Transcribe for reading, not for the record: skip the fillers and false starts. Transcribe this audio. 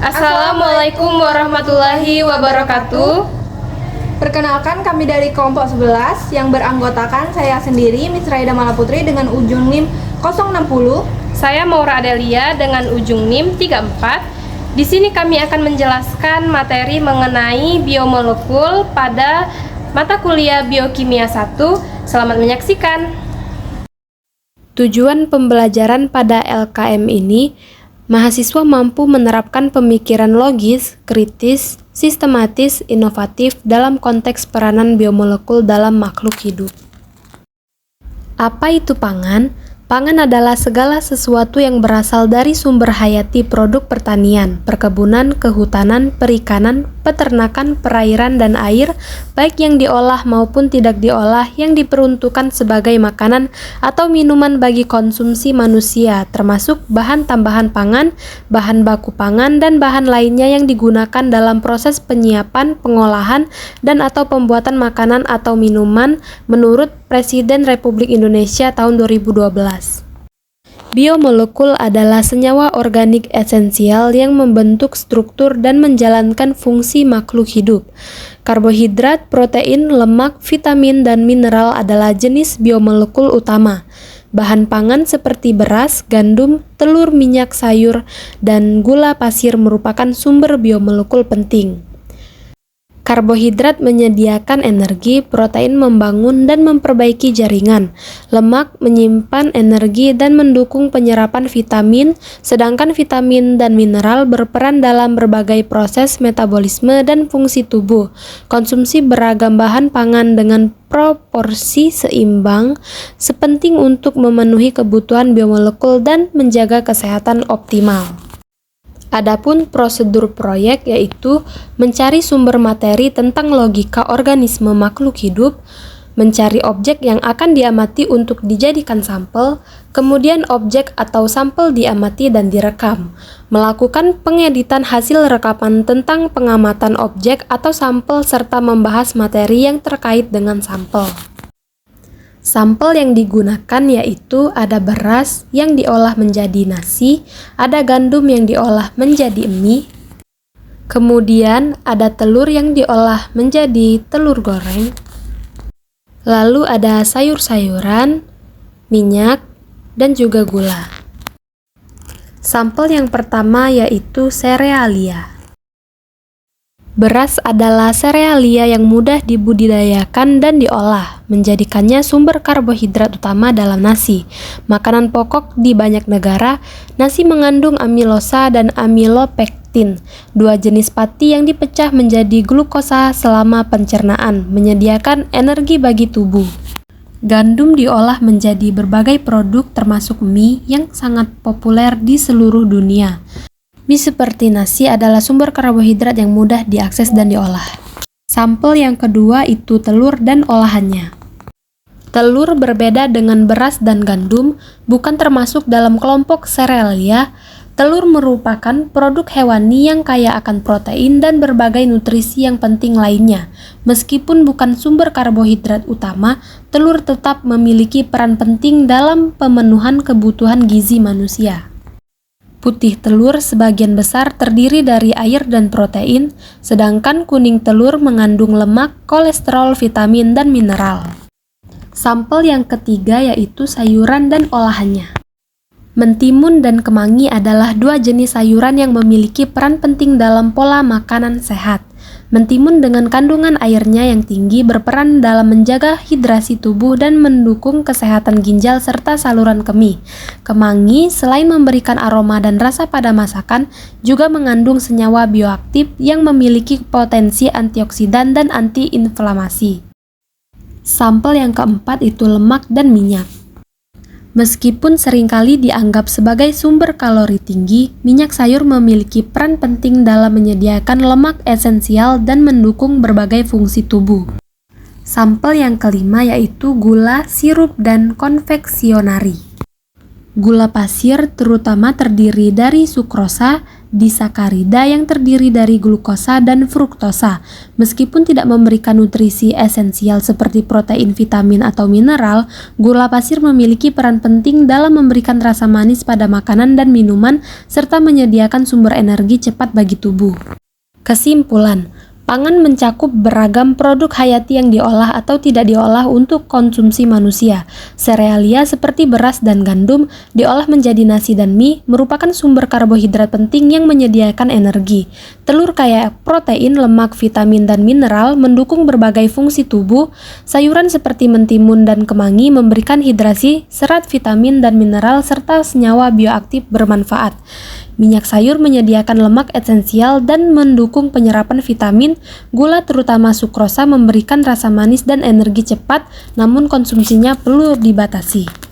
Assalamualaikum warahmatullahi wabarakatuh. Perkenalkan, kami dari kelompok 11 yang beranggotakan saya sendiri, Miss Raida Malaputri dengan ujung NIM 060. Saya Maura Adelia dengan ujung NIM 34. Di sini kami akan menjelaskan materi mengenai biomolekul pada mata kuliah Biokimia 1. Selamat menyaksikan. Tujuan pembelajaran pada LKM ini, mahasiswa mampu menerapkan pemikiran logis, kritis, sistematis, inovatif dalam konteks peranan biomolekul dalam makhluk hidup. Apa itu pangan? Pangan adalah segala sesuatu yang berasal dari sumber hayati produk pertanian, perkebunan, kehutanan, perikanan, peternakan, perairan, dan air, baik yang diolah maupun tidak diolah, yang diperuntukkan sebagai makanan atau minuman bagi konsumsi manusia, termasuk bahan tambahan pangan, bahan baku pangan, dan bahan lainnya yang digunakan dalam proses penyiapan, pengolahan, dan atau pembuatan makanan atau minuman menurut Presiden Republik Indonesia tahun 2012. Biomolekul adalah senyawa organik esensial yang membentuk struktur dan menjalankan fungsi makhluk hidup. Karbohidrat, protein, lemak, vitamin, dan mineral adalah jenis biomolekul utama. Bahan pangan seperti beras, gandum, telur, minyak, sayur, dan gula pasir merupakan sumber biomolekul penting. Karbohidrat menyediakan energi, protein membangun dan memperbaiki jaringan, lemak menyimpan energi dan mendukung penyerapan vitamin, sedangkan vitamin dan mineral berperan dalam berbagai proses metabolisme dan fungsi tubuh. Konsumsi beragam bahan pangan dengan proporsi seimbang sepenting untuk memenuhi kebutuhan biomolekul dan menjaga kesehatan optimal. Adapun prosedur proyek yaitu mencari sumber materi tentang logika organisme makhluk hidup, mencari objek yang akan diamati untuk dijadikan sampel, kemudian objek atau sampel diamati dan direkam, melakukan pengeditan hasil rekaman tentang pengamatan objek atau sampel serta membahas materi yang terkait dengan sampel. Sampel yang digunakan yaitu ada beras yang diolah menjadi nasi, ada gandum yang diolah menjadi mie, kemudian ada telur yang diolah menjadi telur goreng, lalu ada sayur-sayuran, minyak, dan juga gula. Sampel yang pertama yaitu serealia. Beras adalah serealia yang mudah dibudidayakan dan diolah, menjadikannya sumber karbohidrat utama dalam nasi. Makanan pokok di banyak negara, nasi mengandung amilosa dan amilopektin, dua jenis pati yang dipecah menjadi glukosa selama pencernaan, menyediakan energi bagi tubuh. Gandum diolah menjadi berbagai produk termasuk mie yang sangat populer di seluruh dunia. Mie seperti nasi adalah sumber karbohidrat yang mudah diakses dan diolah. Sampel yang kedua itu telur dan olahannya. Telur berbeda dengan beras dan gandum, bukan termasuk dalam kelompok serealia. Telur merupakan produk hewani yang kaya akan protein dan berbagai nutrisi yang penting lainnya. Meskipun bukan sumber karbohidrat utama, telur tetap memiliki peran penting dalam pemenuhan kebutuhan gizi manusia. Putih telur sebagian besar terdiri dari air dan protein, sedangkan kuning telur mengandung lemak, kolesterol, vitamin, dan mineral. Sampel yang ketiga yaitu sayuran dan olahannya. Mentimun dan kemangi adalah dua jenis sayuran yang memiliki peran penting dalam pola makanan sehat. Mentimun dengan kandungan airnya yang tinggi berperan dalam menjaga hidrasi tubuh dan mendukung kesehatan ginjal serta saluran kemih. Kemangi selain memberikan aroma dan rasa pada masakan, juga mengandung senyawa bioaktif yang memiliki potensi antioksidan dan antiinflamasi. Sampel yang keempat itu lemak dan minyak. Meskipun seringkali dianggap sebagai sumber kalori tinggi, minyak sayur memiliki peran penting dalam menyediakan lemak esensial dan mendukung berbagai fungsi tubuh. Sampel yang kelima yaitu gula, sirup, dan konfeksionari. Gula pasir terutama terdiri dari sukrosa, disakarida yang terdiri dari glukosa dan fruktosa. Meskipun tidak memberikan nutrisi esensial seperti protein, vitamin, atau mineral, gula pasir memiliki peran penting dalam memberikan rasa manis pada makanan dan minuman serta menyediakan sumber energi cepat bagi tubuh. Kesimpulan, pangan mencakup beragam produk hayati yang diolah atau tidak diolah untuk konsumsi manusia. Serealia seperti beras dan gandum diolah menjadi nasi dan mie merupakan sumber karbohidrat penting yang menyediakan energi. Telur kaya protein, lemak, vitamin, dan mineral mendukung berbagai fungsi tubuh. Sayuran seperti mentimun dan kemangi memberikan hidrasi, serat, vitamin, dan mineral serta senyawa bioaktif bermanfaat. Minyak sayur menyediakan lemak esensial dan mendukung penyerapan vitamin. Gula terutama sukrosa memberikan rasa manis dan energi cepat, namun konsumsinya perlu dibatasi.